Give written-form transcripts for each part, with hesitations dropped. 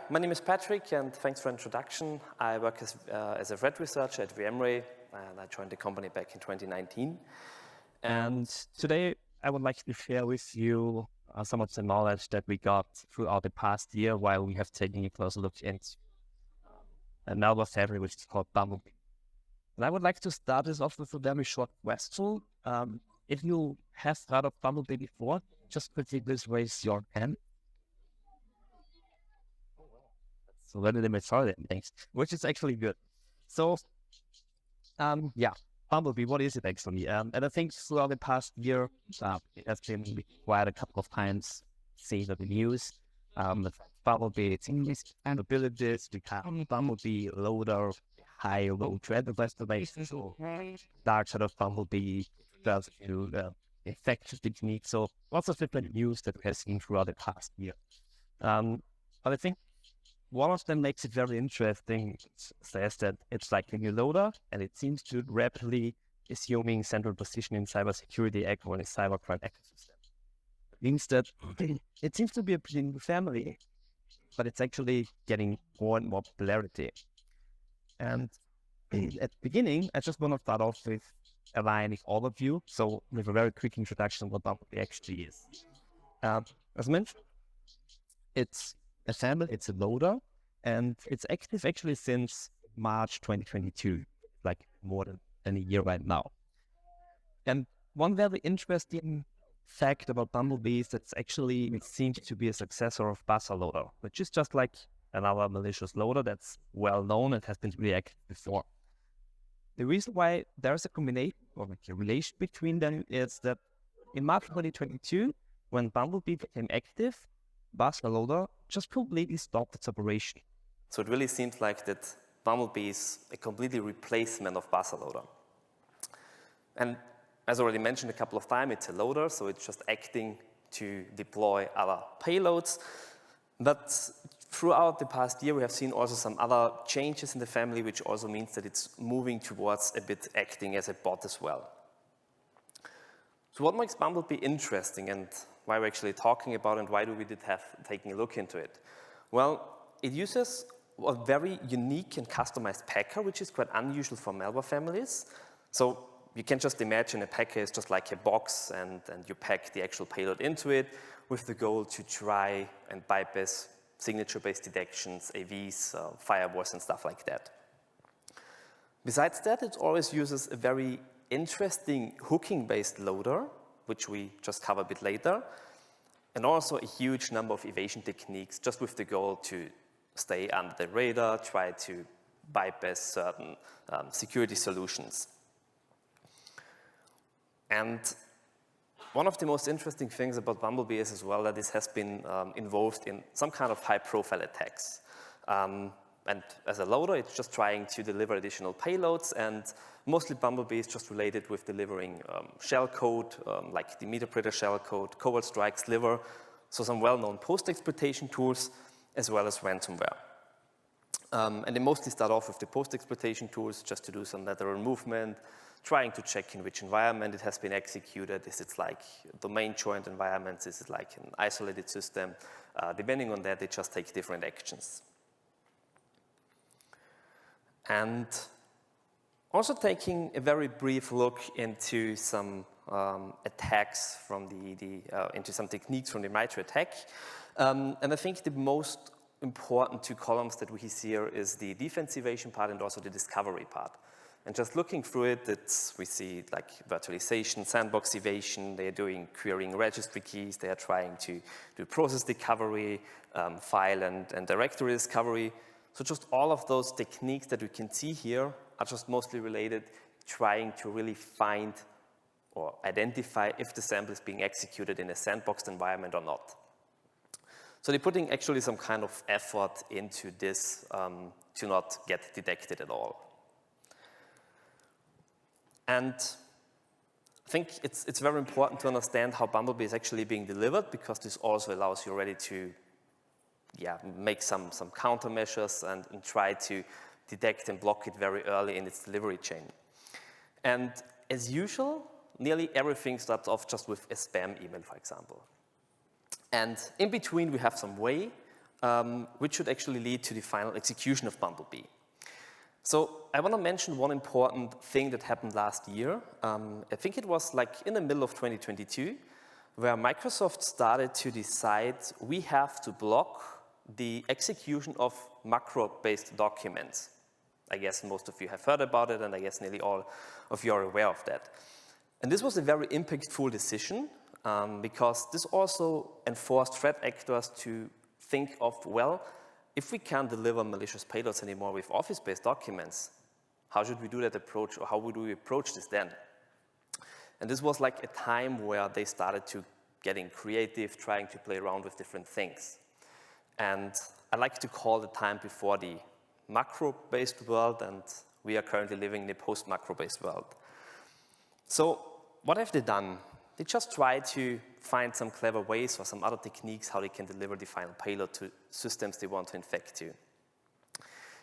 my name is Patrick, and thanks for the introduction. I work as a threat researcher at VMRay, and I joined the company back in 2019. And today, I would like to share with you some of the knowledge that we got throughout the past year while we have taken a closer look into a malware family which is called BumbleBee. And I would like to start this off with a very short question. If you have heard of BumbleBee before, just quickly please raise your hand. So let me start it, thanks. Which is actually good. So, yeah, BumbleBee, what is it actually? And I think throughout the past year, it has been quite a couple of times seen in the news. BumbleBee, its English capabilities, the BumbleBee loader, high, low threat estimation, so dark side of BumbleBee, does effective techniques. So lots of different news that we have seen throughout the past year. But I think one of them makes it very interesting. It says that it's like a new loader, and it seems to rapidly assuming central position in cybersecurity or in a cybercrime ecosystem. It means that it seems to be a pretty new family, but it's actually getting more and more popularity. And at the beginning, I just want to start off with aligning all of you. So with a very quick introduction of what BumbleBee actually is. As mentioned, it's a family, it's a loader, and it's active actually since March 2022, like more than a year right now. And one very interesting fact about BumbleBee is that it seems to be a successor of Buzzer loader, which is just like another malicious loader that's well known and has been really active before. The reason why there's a combination or like a relation between them is that in March 2022, when BumbleBee became active, Buzzer loader just completely stopped its operation. So it really seems like that BumbleBee is a completely replacement of Buzzer loader. And as already mentioned a couple of times, it's a loader, so it's just acting to deploy other payloads. But throughout the past year, we have seen also some other changes in the family, which also means that it's moving towards a bit acting as a bot as well. So what makes BumbleBee interesting and why we're actually talking about it and why do we have taken a look into it? Well, it uses a very unique and customized packer, which is quite unusual for malware families. So you can just imagine a packer is just like a box and you pack the actual payload into it with the goal to try and bypass signature-based detections, AVs, firewalls, and stuff like that. Besides that, it always uses a very interesting hooking-based loader, which we just cover a bit later, and also a huge number of evasion techniques just with the goal to stay under the radar, try to bypass certain security solutions. And one of the most interesting things about BumbleBee is as well that this has been involved in some kind of high-profile attacks. And as a loader, it's just trying to deliver additional payloads, and mostly BumbleBee is just related with delivering shell code, like the Meterpreter shell code, Cobalt Strike, Sliver, so some well-known post-exploitation tools, as well as ransomware. And they mostly start off with the post-exploitation tools just to do some lateral movement, trying to check in which environment it has been executed. Is it like domain joint environments? Is it like an isolated system? Depending on that, they just take different actions. And also taking a very brief look into some attacks from into some techniques from the MITRE attack. And I think the most important two columns that we see here is the defense evasion part and also the discovery part. And just looking through it, we see like virtualization, sandbox evasion, they're doing querying registry keys, they are trying to do process discovery, file and directory discovery. So just all of those techniques that we can see here are just mostly related trying to really find or identify if the sample is being executed in a sandboxed environment or not. So they're putting actually some kind of effort into this to not get detected at all. And I think it's very important to understand how BumbleBee is actually being delivered, because this also allows you already to make some countermeasures and try to detect and block it very early in its delivery chain. And as usual, nearly everything starts off just with a spam email, for example. And in between, we have some way which should actually lead to the final execution of BumbleBee. So I want to mention one important thing that happened last year. I think it was like in the middle of 2022, where Microsoft started to decide we have to block the execution of macro-based documents. I guess most of you have heard about it, and I guess nearly all of you are aware of that. And this was a very impactful decision, because this also enforced threat actors to think of, well, if we can't deliver malicious payloads anymore with Office-based documents, how should we do that approach, or how would we approach this then? And this was like a time where they started to getting creative, trying to play around with different things. And I like to call the time before the macro-based world, and we are currently living in a post-macro-based world. So what have they done? They just try to find some clever ways or some other techniques how they can deliver the final payload to systems they want to infect to.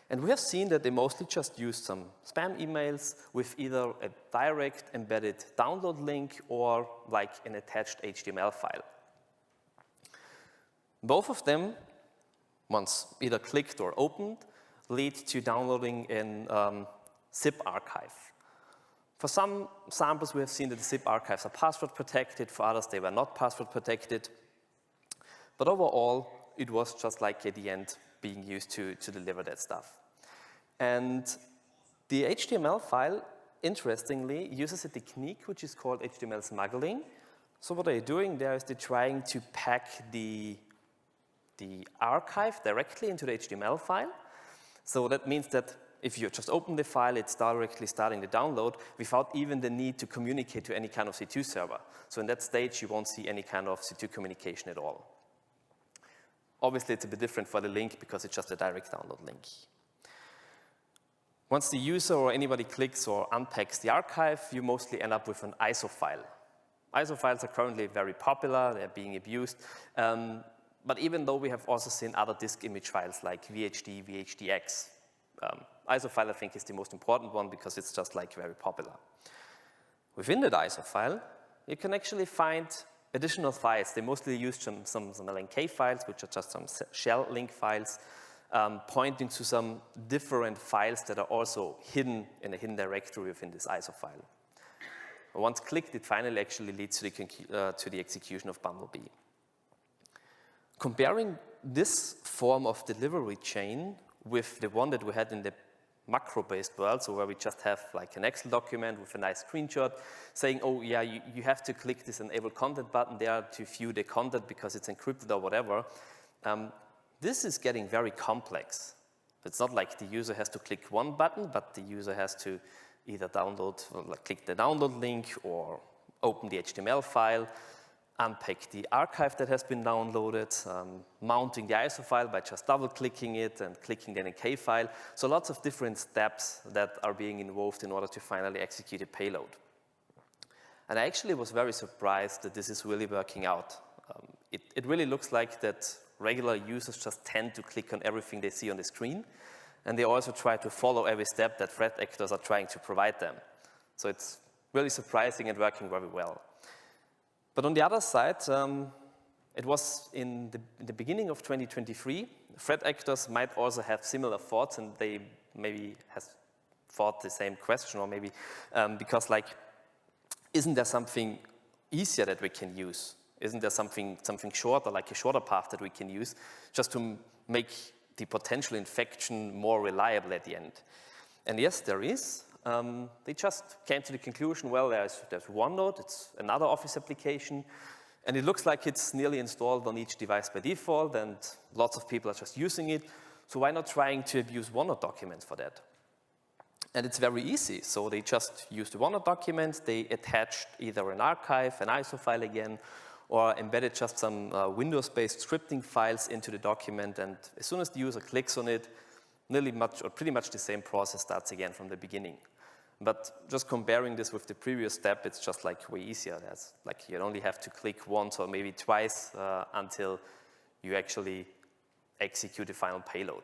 And we have seen that they mostly just use some spam emails with either a direct embedded download link or like an attached HTML file. Both of them, once either clicked or opened, lead to downloading an zip archive. For some samples, we have seen that the zip archives are password protected. For others, they were not password protected. But overall, it was just like at the end being used to deliver that stuff. And the HTML file, interestingly, uses a technique which is called HTML smuggling. So what they're doing there is they're trying to pack the archive directly into the HTML file. So that means that if you just open the file, it's directly starting the download without even the need to communicate to any kind of C2 server. So in that stage, you won't see any kind of C2 communication at all. Obviously, it's a bit different for the link because it's just a direct download link. Once the user or anybody clicks or unpacks the archive, you mostly end up with an ISO file. ISO files are currently very popular, they're being abused. But even though we have also seen other disk image files like VHD, VHDX, ISO file I think is the most important one because it's just like very popular. Within that ISO file, you can actually find additional files. They mostly use some LNK files, which are just some shell link files, pointing to some different files that are also hidden in a hidden directory within this ISO file. Once clicked, it finally actually leads to the execution of BumbleBee. Comparing this form of delivery chain with the one that we had in the macro-based world, so where we just have like an Excel document with a nice screenshot saying, oh yeah, you have to click this enable content button there to view the content because it's encrypted or whatever. This is getting very complex. It's not like the user has to click one button, but the user has to either download, or like click the download link or open the HTML file, unpack the archive that has been downloaded, mounting the ISO file by just double-clicking it and clicking the NK file. So lots of different steps that are being involved in order to finally execute a payload. And I actually was very surprised that this is really working out. It really looks like that regular users just tend to click on everything they see on the screen, and they also try to follow every step that threat actors are trying to provide them. So it's really surprising and working very well. But on the other side, it was in the beginning of 2023, threat actors might also have similar thoughts, and they maybe has thought the same question, or maybe because like, isn't there something easier that we can use? Isn't there something shorter, like a shorter path that we can use just to make the potential infection more reliable at the end? And yes, there is. They just came to the conclusion, well, there's OneNote, it's another Office application, and it looks like it's nearly installed on each device by default, and lots of people are just using it, so why not trying to abuse OneNote documents for that? And it's very easy, so they just used the OneNote documents, they attached either an archive, an ISO file again, or embedded just some Windows-based scripting files into the document, and as soon as the user clicks on it, pretty much the same process starts again from the beginning. But just comparing this with the previous step, it's just like way easier. That's like you only have to click once or maybe twice until you actually execute the final payload.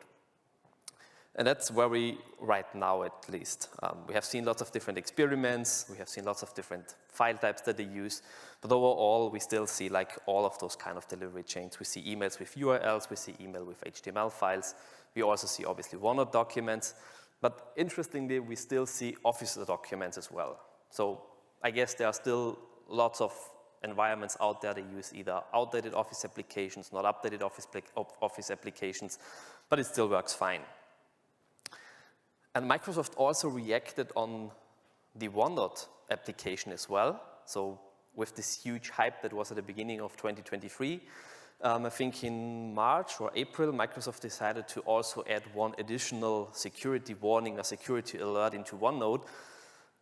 And that's where we right now, at least. We have seen lots of different experiments. We have seen lots of different file types that they use. But overall, we still see like all of those kind of delivery chains. We see emails with URLs. We see email with HTML files. We also see, obviously, OneNote documents. But interestingly, we still see Office documents as well. So I guess there are still lots of environments out there that use either outdated Office applications, not updated Office applications, but it still works fine. And Microsoft also reacted on the OneNote application as well. So with this huge hype that was at the beginning of 2023, I think in March or April, Microsoft decided to also add one additional security warning or security alert into OneNote,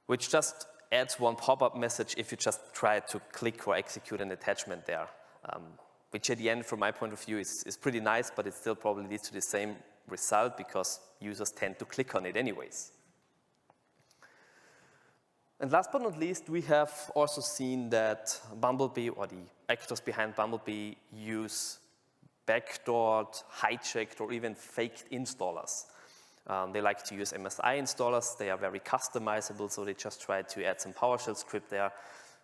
which just adds one pop-up message if you just try to click or execute an attachment there, which at the end, from my point of view, is pretty nice, but it still probably leads to the same result because users tend to click on it anyways. And last but not least, we have also seen that BumbleBee, or the actors behind BumbleBee, use backdoored, hijacked, or even faked installers. They like to use MSI installers. They are very customizable, so they just try to add some PowerShell script there,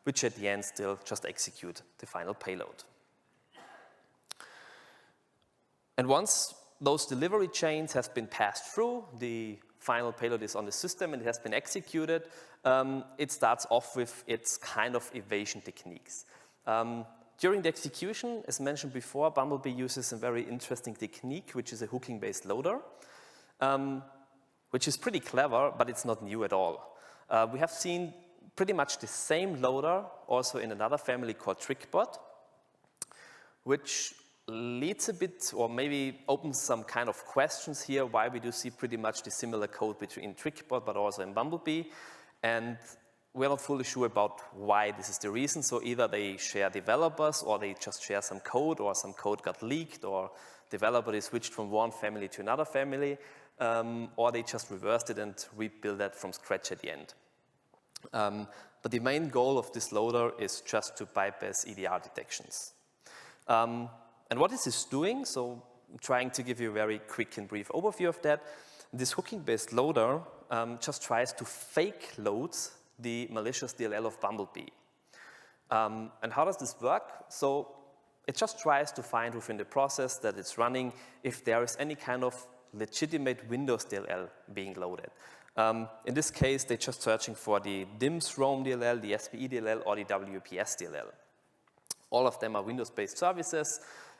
which at the end still just execute the final payload. And once those delivery chains have been passed through, the final payload is on the system and it has been executed, it starts off with its kind of evasion techniques. During the execution, as mentioned before, BumbleBee uses a very interesting technique, which is a hooking-based loader, which is pretty clever, but it's not new at all. We have seen pretty much the same loader also in another family called TrickBot, which leads a bit, or maybe opens some kind of questions here, why we do see pretty much the similar code between TrickBot, but also in BumbleBee. And we're not fully sure about why this is the reason. So either they share developers, or they just share some code, or some code got leaked, or developer they switched from one family to another family, or they just reversed it and rebuilt that from scratch at the end. But the main goal of this loader is just to bypass EDR detections. And what this is doing, so I'm trying to give you a very quick and brief overview of that, this hooking-based loader just tries to fake load the malicious DLL of BumbleBee. And how does this work? So it just tries to find within the process that it's running if there is any kind of legitimate Windows DLL being loaded. In this case, they're just searching for the DIMS ROM DLL, the SPE DLL, or the WPS DLL. All of them are Windows-based services,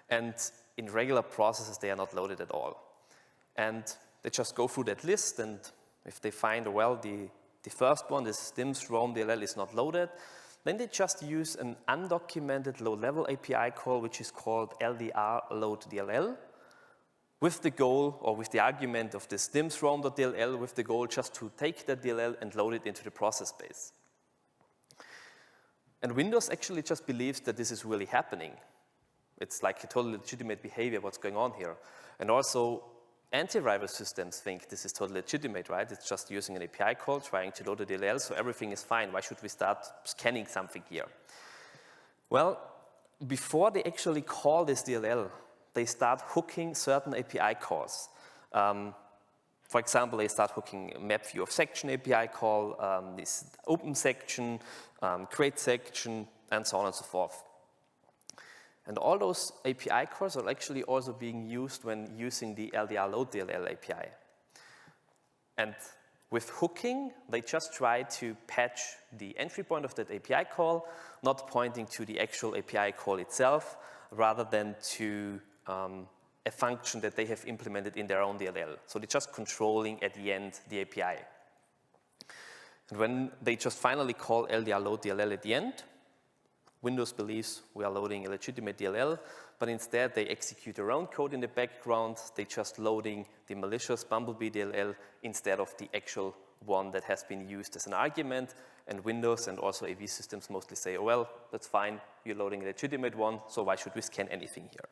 and in regular processes, they are not loaded at all. And they just go through that list, and if they find, well, the first one, this DIMS ROM DLL, is not loaded, then they just use an undocumented low-level API call, which is called LDR load DLL, with the goal, or with the argument of this DIMS ROM.dll, with the goal just to take that DLL and load it into the process space. And Windows actually just believes that this is really happening. It's like a totally legitimate behavior, what's going on here. And also, antivirus systems think this is totally legitimate, right? It's just using an API call, trying to load a DLL, so everything is fine. Why should we start scanning something here? Well, before they actually call this DLL, they start hooking certain API calls. For example, they start hooking map view of section API call, this open section, create section, and so on and so forth. And all those API calls are actually also being used when using the LDR load DLL API. And with hooking, they just try to patch the entry point of that API call, not pointing to the actual API call itself, rather than to a function that they have implemented in their own DLL. So they're just controlling at the end the API. And when they just finally call LDR load DLL at the end, Windows believes we are loading a legitimate DLL, but instead they execute their own code in the background. They're just loading the malicious BumbleBee DLL instead of the actual one that has been used as an argument. And Windows and also AV systems mostly say, oh, well, that's fine, you're loading a legitimate one, so why should we scan anything here?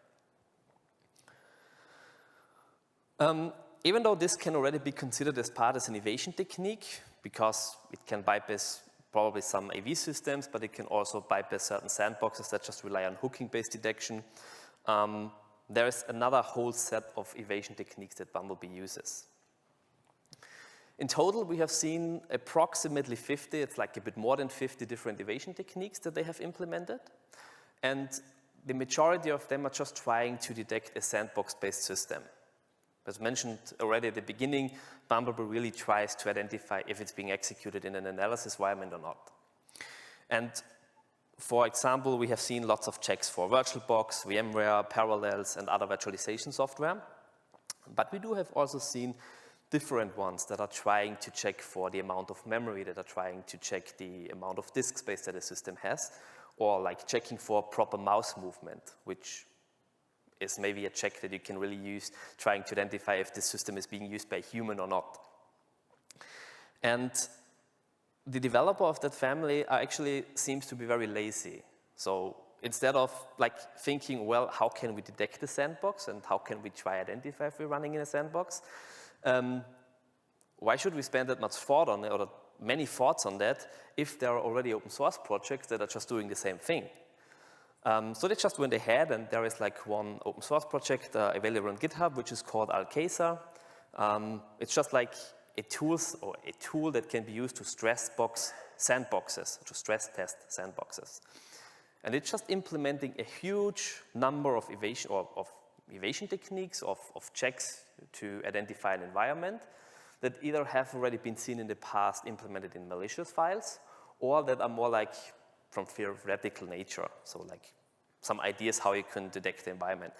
Even though this can already be considered as part as an evasion technique, because it can bypass probably some AV systems, but it can also bypass certain sandboxes that just rely on hooking-based detection, there is another whole set of evasion techniques that BumbleBee uses. In total, we have seen approximately 50, it's like a bit more than 50 different evasion techniques that they have implemented. And the majority of them are just trying to detect a sandbox-based system. As mentioned already at the beginning, BumbleBee really tries to identify if it's being executed in an analysis environment or not. And for example, we have seen lots of checks for VirtualBox, VMRay, Parallels, and other virtualization software. But we do have also seen different ones that are trying to check for the amount of memory, that are trying to check the amount of disk space that a system has, or like checking for proper mouse movement, which is maybe a check that you can really use trying to identify if the system is being used by a human or not. And the developer of that family actually seems to be very lazy. So instead of like thinking, well, how can we detect the sandbox and how can we try identify if we're running in a sandbox, why should we spend that much thought on it, or many thoughts on that, if there are already open source projects that are just doing the same thing? So they just went ahead, and there is like one open source project available on GitHub, which is called Alcasa. It's just like a tool that can be used to stress test sandboxes. And it's just implementing a huge number of evasion techniques, of checks to identify an environment that either have already been seen in the past implemented in malicious files, or that are more like from theoretical nature, so like some ideas how you can detect the environment.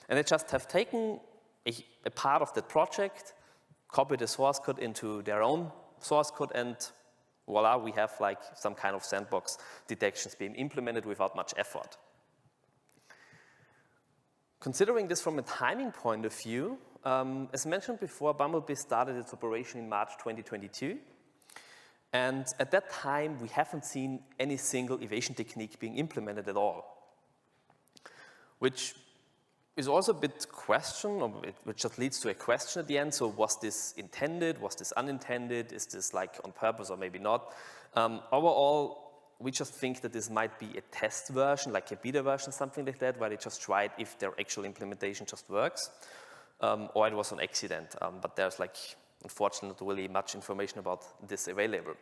And they just have taken a part of that project, copied the source code into their own source code, and voila, we have like some kind of sandbox detections being implemented without much effort. Considering this from a timing point of view, as mentioned before, BumbleBee started its operation in March 2022. And at that time, we haven't seen any single evasion technique being implemented at all, which is also a bit which just leads to a question at the end. So was this intended? Was this unintended? Is this like on purpose or maybe not? Overall, we just think that this might be a test version, like a beta version, something like that, where they just tried if their actual implementation just works, or it was an accident. But there's like, unfortunately, not really much information about this available.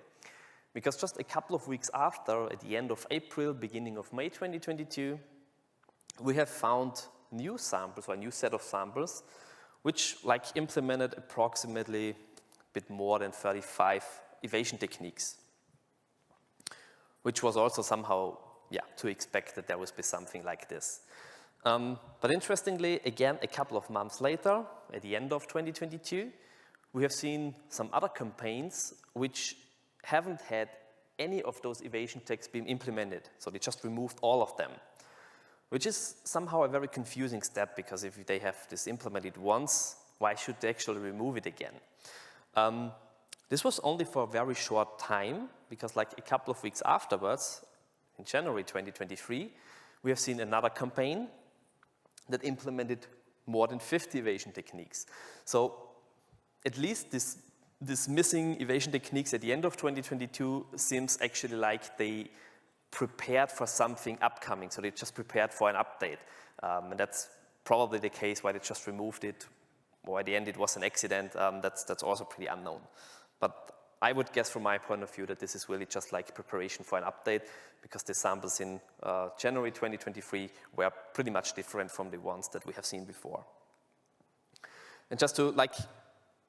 Because just a couple of weeks after, at the end of April, beginning of May 2022, we have found new samples, or a new set of samples, which like implemented approximately a bit more than 35 evasion techniques, which was also somehow, to expect that there would be something like this. But interestingly, again, a couple of months later, at the end of 2022, we have seen some other campaigns which haven't had any of those evasion checks being implemented. So they just removed all of them, which is somehow a very confusing step, because if they have this implemented once, why should they actually remove it again? This was only for a very short time, because like a couple of weeks afterwards, in January 2023, we have seen another campaign that implemented more than 50 evasion techniques. So at least this missing evasion techniques at the end of 2022 seems actually like they prepared for something upcoming. So they just prepared for an update. And that's probably the case why they just removed it, or at the end it was an accident. That's also pretty unknown. But I would guess from my point of view that this is really just like preparation for an update, because the samples in January 2023 were pretty much different from the ones that we have seen before. And just to like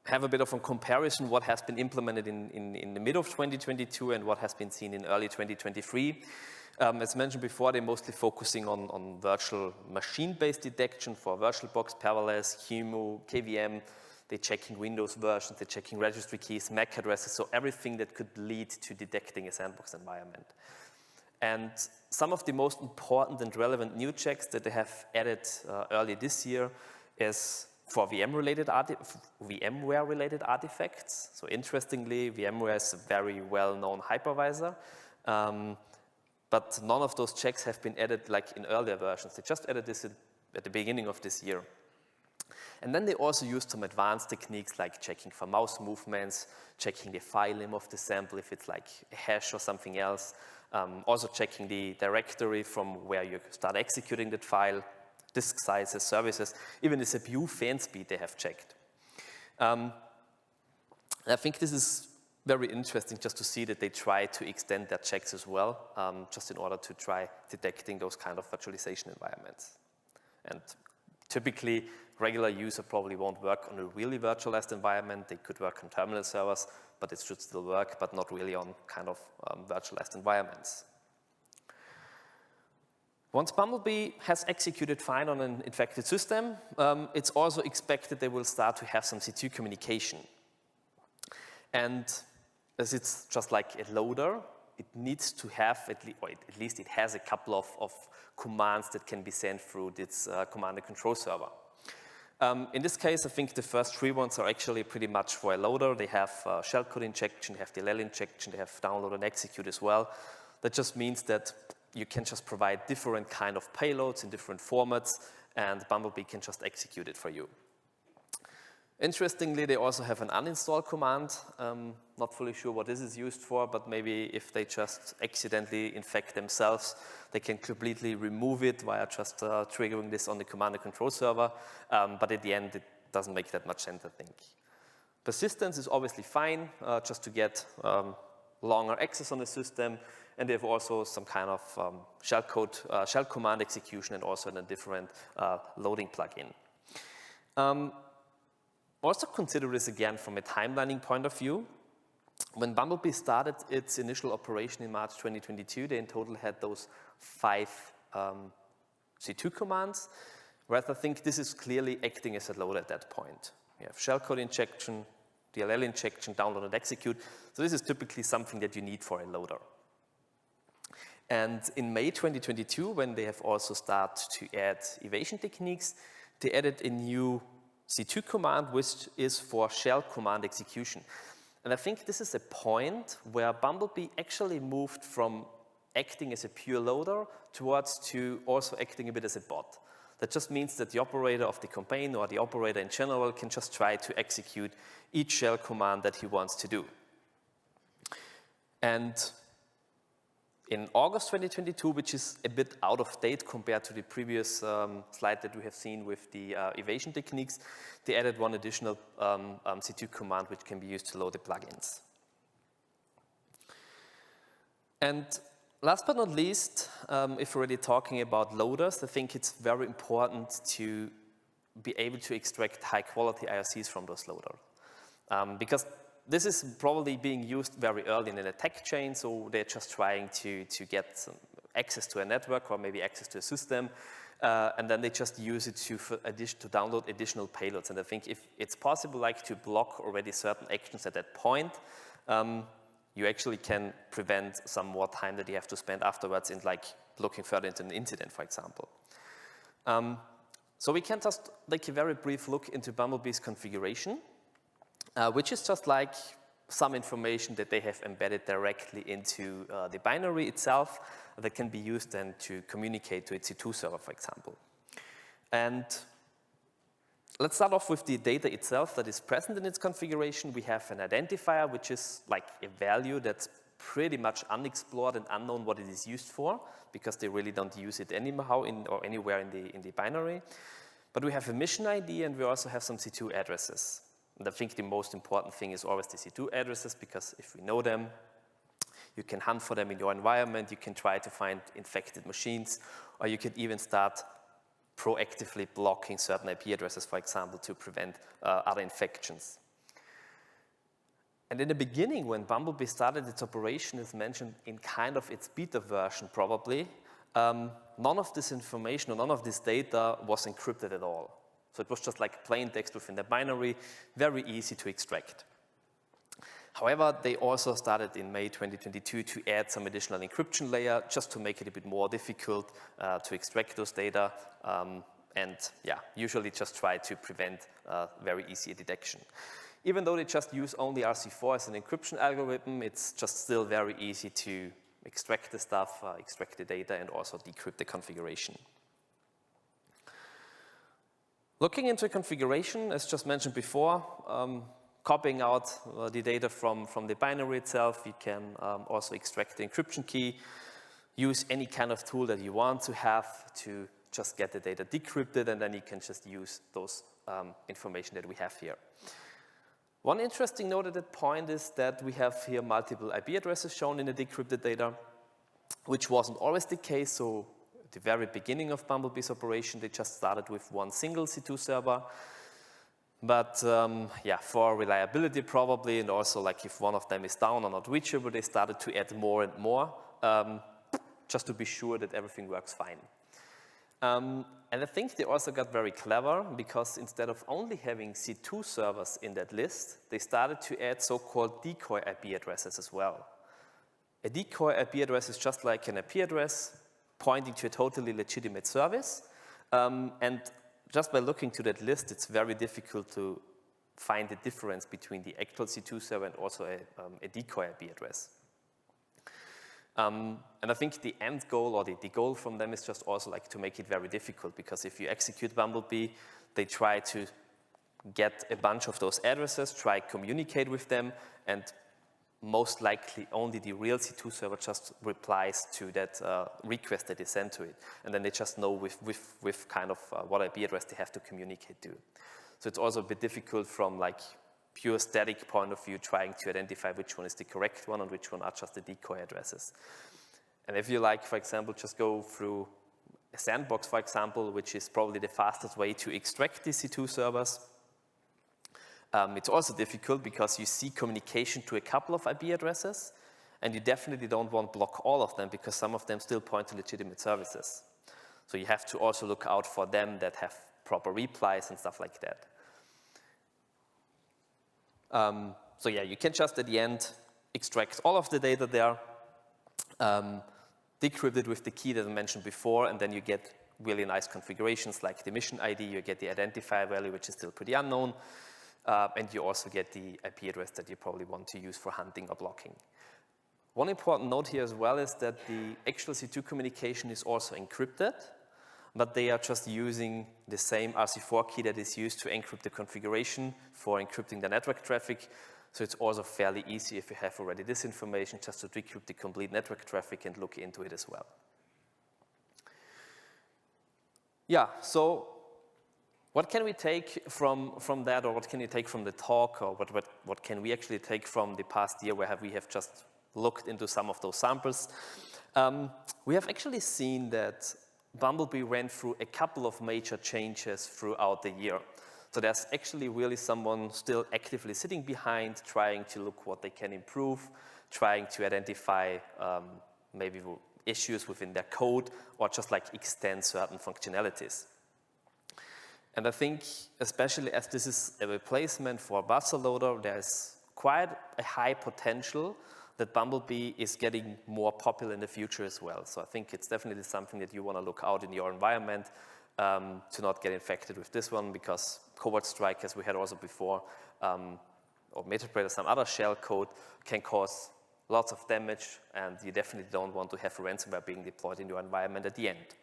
have a bit of a comparison, what has been implemented in the middle of 2022 and what has been seen in early 2023. As mentioned before, they're mostly focusing on virtual machine-based detection for VirtualBox, Parallels, QEMU, KVM. They're checking Windows versions, they're checking registry keys, MAC addresses, so everything that could lead to detecting a sandbox environment. And some of the most important and relevant new checks that they have added early this year is for VMware-related artifacts. So interestingly, VMware is a very well-known hypervisor, but none of those checks have been added like in earlier versions. They just added this at the beginning of this year. And then they also used some advanced techniques like checking for mouse movements, checking the file name of the sample if it's like a hash or something else, also checking the directory from where you start executing that file, disk sizes, services, even the CPU fan speed they have checked. And I think this is very interesting just to see that they try to extend their checks as well, just in order to try detecting those kind of virtualization environments. And typically, regular user probably won't work on a really virtualized environment. They could work on terminal servers, but it should still work, but not really on kind of virtualized environments. Once BumbleBee has executed fine on an infected system, it's also expected they will start to have some C2 communication. And as it's just like a loader, it needs to have, or at least it has a couple of commands that can be sent through its command and control server. In this case, I think the first 3 ones are actually pretty much for a loader. They have shellcode injection, they have DLL injection, they have download and execute as well. That just means that you can just provide different kind of payloads in different formats, and BumbleBee can just execute it for you. Interestingly, they also have an uninstall command. Not fully sure what this is used for, but maybe if they just accidentally infect themselves, they can completely remove it via just triggering this on the command and control server. But at the end, it doesn't make that much sense, I think. Persistence is obviously fine, just to get longer access on the system. And they have also some kind of shell command execution and also in a different loading plugin. Also consider this again from a timelining point of view. When BumbleBee started its initial operation in March 2022, they in total had those 5 C2 commands, whereas I think this is clearly acting as a loader at that point. You have shellcode injection, DLL injection, download and execute. So this is typically something that you need for a loader. And in May 2022, when they have also started to add evasion techniques, they added a new C2 command, which is for shell command execution. And I think this is a point where BumbleBee actually moved from acting as a pure loader towards to also acting a bit as a bot. That just means that the operator of the campaign or the operator in general can just try to execute each shell command that he wants to do. And in August 2022, which is a bit out of date compared to the previous slide that we have seen with the evasion techniques, they added one additional C2 command which can be used to load the plugins. And last but not least, if we're already talking about loaders, I think it's very important to be able to extract high-quality IRCs from those loaders. Because this is probably being used very early in an attack chain, so they're just trying to get some access to a network or maybe access to a system, and then they just use it to download additional payloads. And I think if it's possible to block already certain actions at that point, you actually can prevent some more time that you have to spend afterwards in looking further into an incident, for example. So we can just take a very brief look into BumbleBee's configuration. Which is just like some information that they have embedded directly into the binary itself that can be used then to communicate to its C2 server, for example. And let's start off with the data itself that is present in its configuration. We have an identifier, which is like a value that's pretty much unexplored and unknown what it is used for, because they really don't use it anyhow or anywhere in the binary. But we have a mission ID, and we also have some C2 addresses. And I think the most important thing is always the C2 addresses, because if we know them, you can hunt for them in your environment, you can try to find infected machines, or you can even start proactively blocking certain IP addresses, for example, to prevent other infections. And in the beginning, when BumbleBee started its operation, as mentioned in kind of its beta version probably, none of this information or none of this data was encrypted at all. So it was just like plain text within the binary, very easy to extract. However, they also started in May 2022 to add some additional encryption layer just to make it a bit more difficult to extract those data. And yeah, usually just try to prevent very easy detection. Even though they just use only RC4 as an encryption algorithm, it's just still very easy to extract the stuff, extract the data, and also decrypt the configuration. Looking into configuration, as just mentioned before, copying out the data from the binary itself, you can also extract the encryption key, use any kind of tool that you want to have to just get the data decrypted, and then you can just use those information that we have here. One interesting note at that point is that we have here multiple IP addresses shown in the decrypted data, which wasn't always the case. So at the very beginning of BumbleBee's operation, they just started with one single C2 server. But yeah, for reliability probably, and also like if one of them is down or not reachable, they started to add more and more, just to be sure that everything works fine. And I think they also got very clever, because instead of only having C2 servers in that list, they started to add so-called decoy IP addresses as well. A decoy IP address is just like an IP address pointing to a totally legitimate service, and just by looking to that list, it's very difficult to find the difference between the actual C2 server and also a decoy IP address. And I think the end goal, or the goal from them, is just also like to make it very difficult, because if you execute BumbleBee, they try to get a bunch of those addresses, try communicate with them, and most likely only the real C2 server just replies to that request that they send to it. And then they just know with kind of what IP address they have to communicate to. So it's also a bit difficult from like pure static point of view, trying to identify which one is the correct one and which one are just the decoy addresses. And if you like, for example, just go through a sandbox, for example, which is probably the fastest way to extract these C2 servers, it's also difficult because you see communication to a couple of IP addresses, and you definitely don't want to block all of them, because some of them still point to legitimate services. So you have to also look out for them that have proper replies and stuff like that. So yeah, you can just at the end extract all of the data there, decrypt it with the key that I mentioned before, and then you get really nice configurations like the mission ID, you get the identifier value, which is still pretty unknown, and you also get the IP address that you probably want to use for hunting or blocking. One important note here as well is that the actual C2 communication is also encrypted, but they are just using the same RC4 key that is used to encrypt the configuration for encrypting the network traffic. So it's also fairly easy, if you have already this information, just to decrypt the complete network traffic and look into it as well. Yeah, so what can we take from that, or what can you take from the talk, or what can we actually take from the past year where we have just looked into some of those samples? We have actually seen that BumbleBee ran through a couple of major changes throughout the year. So there's actually really someone still actively sitting behind, trying to look what they can improve, trying to identify maybe issues within their code, or just like extend certain functionalities. And I think, especially as this is a replacement for a buzzer loader, there's quite a high potential that BumbleBee is getting more popular in the future as well. So I think it's definitely something that you want to look out in your environment to not get infected with this one, because covert strike, as we had also before, or Metapredator, some other shell code, can cause lots of damage, and you definitely don't want to have ransomware being deployed in your environment at the end.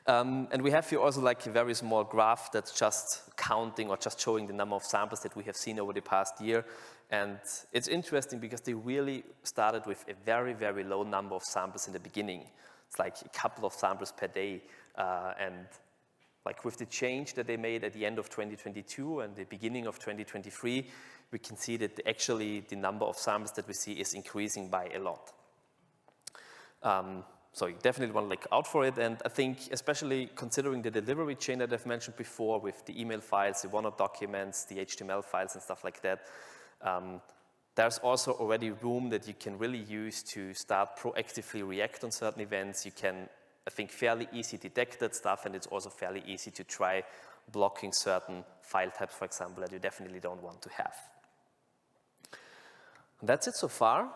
And we have here also like a very small graph that's just counting or just showing the number of samples that we have seen over the past year. And it's interesting because they really started with a very, very low number of samples in the beginning. It's like a couple of samples per day. And like with the change that they made at the end of 2022 and the beginning of 2023, we can see that actually the number of samples that we see is increasing by a lot. So you definitely want to look out for it. And I think especially considering the delivery chain that I've mentioned before with the email files, the OneNote documents, the HTML files and stuff like that, there's also already room that you can really use to start proactively react on certain events. You can, I think, fairly easy detect that stuff, and it's also fairly easy to try blocking certain file types, for example, that you definitely don't want to have. And that's it so far.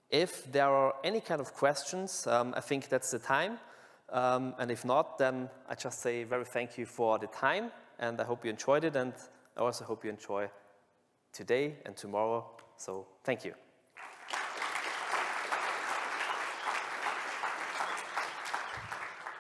If there are any kind of questions, I think that's the time. And if not, then I just say very thank you for the time, and I hope you enjoyed it, and I also hope you enjoy today and tomorrow. So thank you.